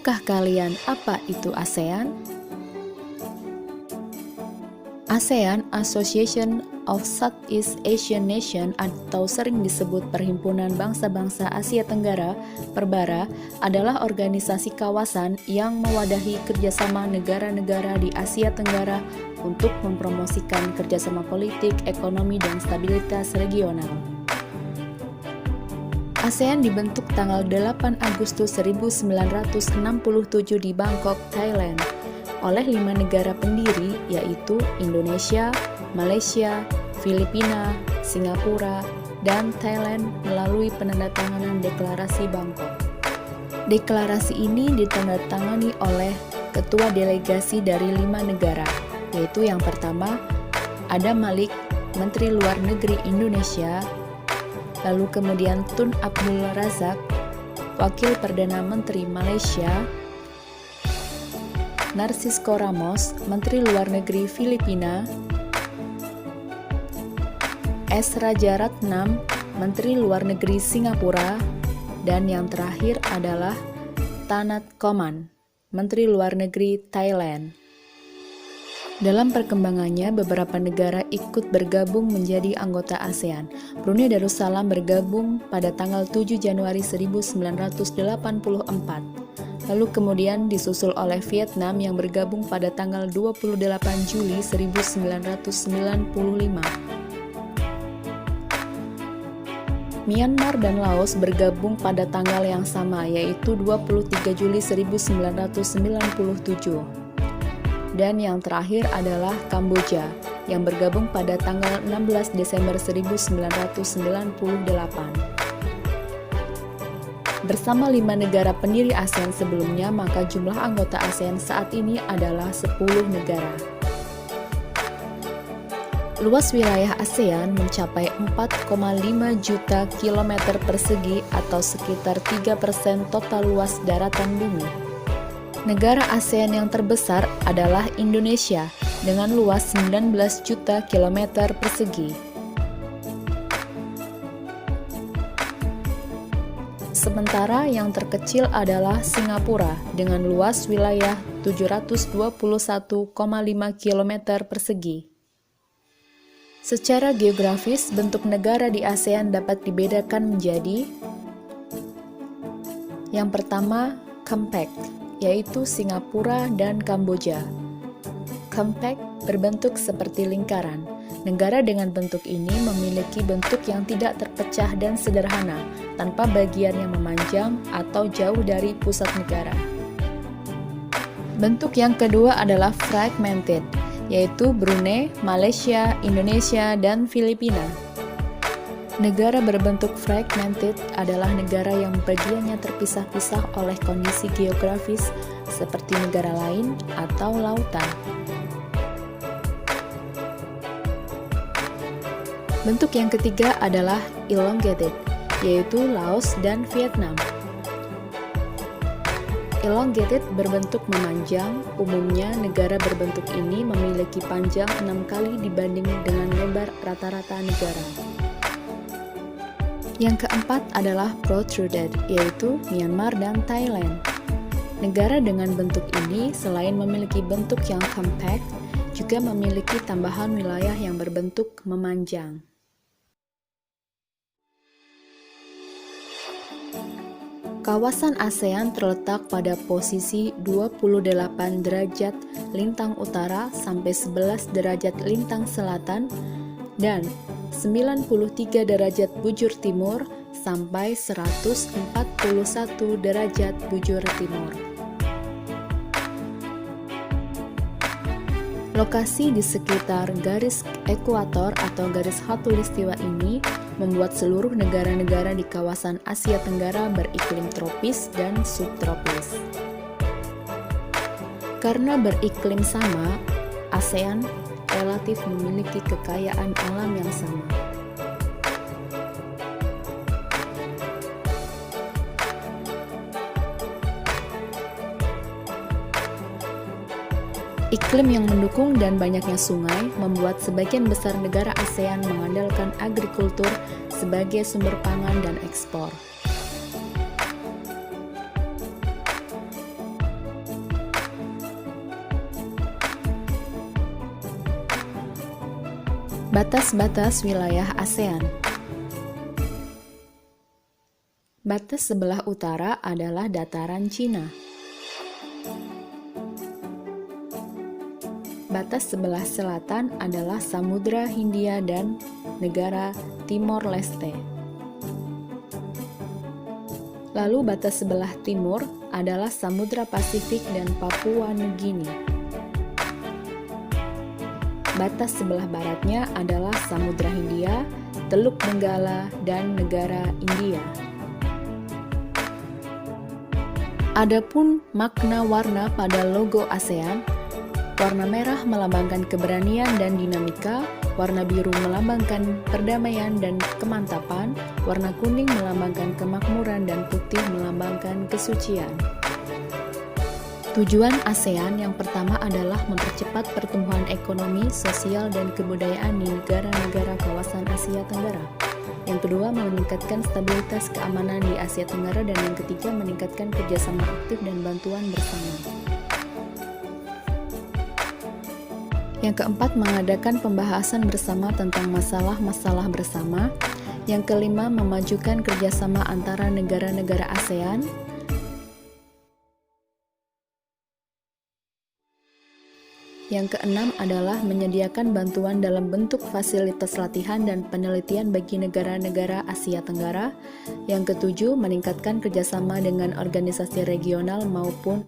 Tahukah kalian apa itu ASEAN? ASEAN, Association of Southeast Asian Nations atau sering disebut Perhimpunan Bangsa-Bangsa Asia Tenggara, Perbara, adalah organisasi kawasan yang mewadahi kerjasama negara-negara di Asia Tenggara untuk mempromosikan kerjasama politik, ekonomi, dan stabilitas regional. ASEAN dibentuk tanggal 8 Agustus 1967 di Bangkok, Thailand, oleh 5 negara pendiri yaitu Indonesia, Malaysia, Filipina, Singapura, dan Thailand melalui penandatanganan Deklarasi Bangkok. Deklarasi ini ditandatangani oleh ketua delegasi dari 5 negara, yaitu yang pertama, Adam Malik, Menteri Luar Negeri Indonesia, lalu kemudian Tun Abdul Razak, Wakil Perdana Menteri Malaysia, Narcisco Ramos, Menteri Luar Negeri Filipina, S. Rajaratnam, Menteri Luar Negeri Singapura, dan yang terakhir adalah Tanat Koman, Menteri Luar Negeri Thailand. Dalam perkembangannya, beberapa negara ikut bergabung menjadi anggota ASEAN. Brunei Darussalam bergabung pada tanggal 7 Januari 1984. Lalu kemudian disusul oleh Vietnam yang bergabung pada tanggal 28 Juli 1995. Myanmar dan Laos bergabung pada tanggal yang sama, yaitu 23 Juli 1997. Dan yang terakhir adalah Kamboja, yang bergabung pada tanggal 16 Desember 1998. Bersama 5 negara pendiri ASEAN sebelumnya, maka jumlah anggota ASEAN saat ini adalah 10 negara. Luas wilayah ASEAN mencapai 4,5 juta kilometer persegi atau sekitar 3% total luas daratan bumi. Negara ASEAN yang terbesar adalah Indonesia dengan luas 19 juta kilometer persegi. Sementara yang terkecil adalah Singapura dengan luas wilayah 721,5 kilometer persegi. Secara geografis, bentuk negara di ASEAN dapat dibedakan menjadi: yang pertama, Compact, yaitu Singapura dan Kamboja. Compact berbentuk seperti lingkaran. Negara dengan bentuk ini memiliki bentuk yang tidak terpecah dan sederhana, tanpa bagian yang memanjang atau jauh dari pusat negara. Bentuk yang kedua adalah fragmented, yaitu Brunei, Malaysia, Indonesia, dan Filipina. Negara berbentuk fragmented adalah negara yang bagiannya terpisah-pisah oleh kondisi geografis seperti negara lain atau lautan. Bentuk yang ketiga adalah elongated, yaitu Laos dan Vietnam. Elongated berbentuk memanjang. Umumnya negara berbentuk ini memiliki panjang 6 kali dibanding dengan lebar rata-rata negara. Yang keempat adalah protruded, yaitu Myanmar dan Thailand. Negara dengan bentuk ini selain memiliki bentuk yang compact, juga memiliki tambahan wilayah yang berbentuk memanjang. Kawasan ASEAN terletak pada posisi 28 derajat lintang utara sampai 11 derajat lintang selatan dan 93 derajat bujur timur sampai 141 derajat bujur timur. Lokasi di sekitar garis ekuator atau garis khatulistiwa ini membuat seluruh negara-negara di kawasan Asia Tenggara beriklim tropis dan subtropis. Karena beriklim sama, ASEAN relatif memiliki kekayaan alam yang sama. Iklim yang mendukung dan banyaknya sungai membuat sebagian besar negara ASEAN mengandalkan agrikultur sebagai sumber pangan dan ekspor. Batas-batas wilayah ASEAN. Batas sebelah utara adalah dataran Cina. Batas sebelah selatan adalah Samudra Hindia dan negara Timor Leste. Lalu batas sebelah timur adalah Samudra Pasifik dan Papua Nugini. Batas sebelah baratnya adalah Samudra Hindia, Teluk Benggala, dan negara India. Adapun makna warna pada logo ASEAN, warna merah melambangkan keberanian dan dinamika, warna biru melambangkan perdamaian dan kemantapan, warna kuning melambangkan kemakmuran, dan putih melambangkan kesucian. Tujuan ASEAN yang pertama adalah mempercepat pertumbuhan ekonomi, sosial, dan kebudayaan di negara-negara kawasan Asia Tenggara. Yang kedua, meningkatkan stabilitas keamanan di Asia Tenggara, dan yang ketiga, meningkatkan kerjasama aktif dan bantuan bersama. Yang keempat, mengadakan pembahasan bersama tentang masalah-masalah bersama. Yang kelima, memajukan kerjasama antara negara-negara ASEAN. Yang keenam adalah menyediakan bantuan dalam bentuk fasilitas latihan dan penelitian bagi negara-negara Asia Tenggara. Yang ketujuh, meningkatkan kerjasama dengan organisasi regional maupun